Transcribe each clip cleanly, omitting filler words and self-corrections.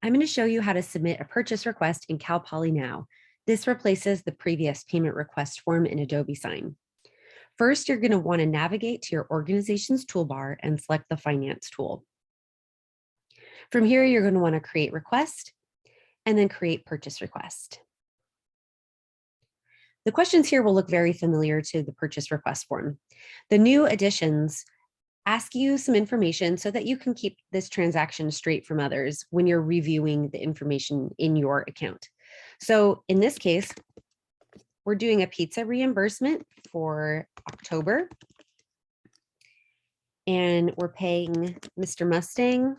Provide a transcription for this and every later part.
I'm going to show you how to submit a purchase request in Cal Poly Now. This replaces the previous payment request form in Adobe Sign. First, you're going to want to navigate to your organization's toolbar and select the Finance tool. From here, you're going to want to create request and then create purchase request. The questions here will look very familiar to the purchase request form. The new additions ask you some information so that you can keep this transaction straight from others when you're reviewing the information in your account. So in this case, we're doing a pizza reimbursement for October. And we're paying Mr. Mustang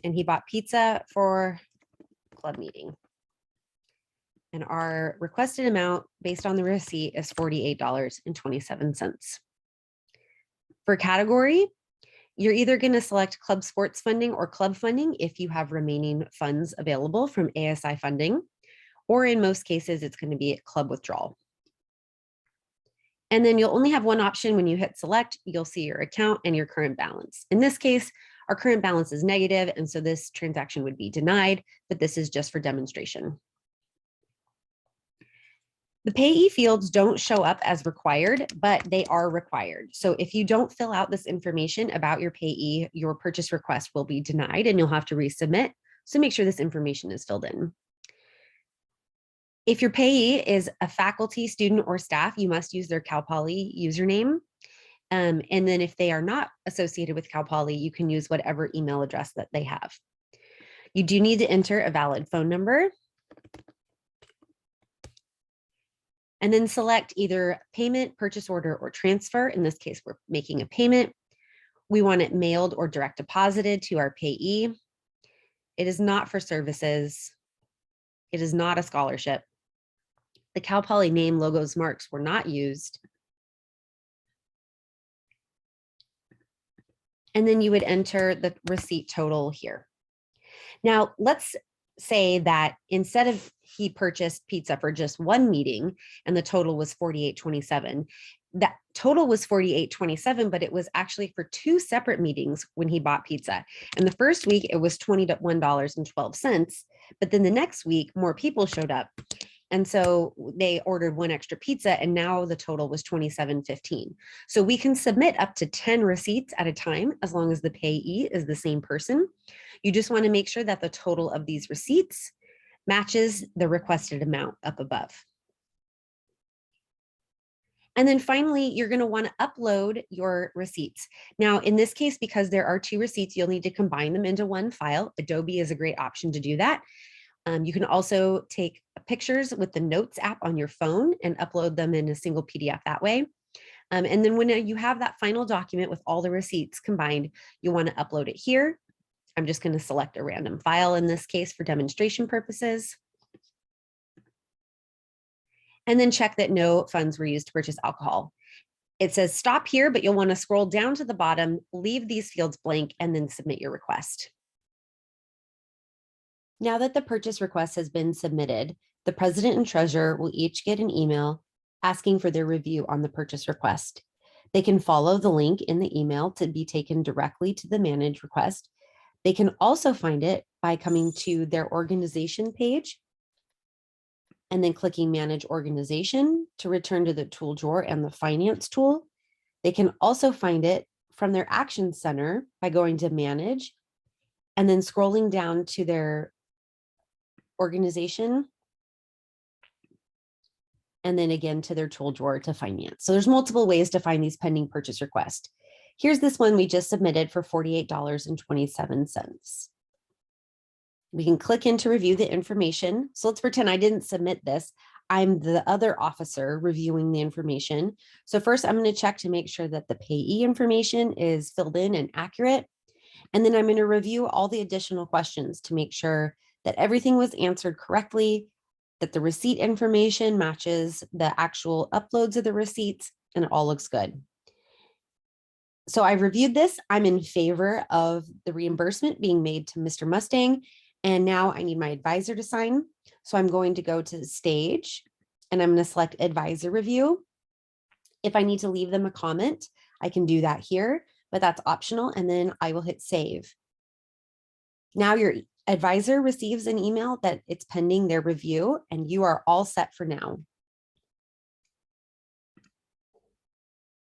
and he bought pizza for club meeting. And our requested amount based on the receipt is $48.27. For category, you're either going to select club sports funding or club funding if you have remaining funds available from ASI funding, or in most cases, it's going to be club withdrawal. And then you'll only have one option when you hit select. You'll see your account and your current balance. In this case, our current balance is negative, and so this transaction would be denied, but this is just for demonstration. The payee fields don't show up as required, but they are required. So if you don't fill out this information about your payee, your purchase request will be denied and you'll have to resubmit. So make sure this information is filled in. If your payee is a faculty, student, or staff, you must use their Cal Poly username. And then if they are not associated with Cal Poly, you can use whatever email address that they have. You do need to enter a valid phone number. And then select either payment, purchase order, or transfer. In this case, we're making a payment. We want it mailed or direct deposited to our payee. It is not for services. It is not a scholarship. The Cal Poly name, logos, marks were not used. And then you would enter the receipt total here. Now, let's say that instead of he purchased pizza for just one meeting and the total was $48.27, that total was $48.27, but it was actually for two separate meetings when he bought pizza. And the first week it was $21.12, but then the next week more people showed up. And so they ordered one extra pizza and now the total was $27.15. So we can submit up to 10 receipts at a time as long as the payee is the same person. You just want to make sure that the total of these receipts matches the requested amount up above. And then finally, you're going to want to upload your receipts. Now, in this case, because there are two receipts, you'll need to combine them into one file. Adobe is a great option to do that. You can also take pictures with the Notes app on your phone and upload them in a single PDF that way. And then when you have that final document with all the receipts combined, you want to upload it here. I'm just going to select a random file in this case for demonstration purposes. And then check that no funds were used to purchase alcohol. It says stop here, but you'll want to scroll down to the bottom, leave these fields blank, and then submit your request. Now that the purchase request has been submitted, the president and treasurer will each get an email asking for their review on the purchase request. They can follow the link in the email to be taken directly to the manage request. They can also find it by coming to their organization page and then clicking manage organization to return to the tool drawer and the finance tool. They can also find it from their action center by going to manage and then scrolling down to their organization and then again to their tool drawer to finance. So there's multiple ways to find these pending purchase requests. Here's this one we just submitted for $48.27. We can click in to review the information. So let's pretend I didn't submit this. I'm the other officer reviewing the information. So first I'm going to check to make sure that the payee information is filled in and accurate. And then I'm going to review all the additional questions to make sure that everything was answered correctly, that the receipt information matches the actual uploads of the receipts, and it all looks good. So I reviewed this. I'm in favor of the reimbursement being made to Mr. Mustang. And now I need my advisor to sign. So I'm going to go to the stage and I'm going to select advisor review. If I need to leave them a comment, I can do that here. but that's optional. And then I will hit save. Now your advisor receives an email that it's pending their review and you are all set for now.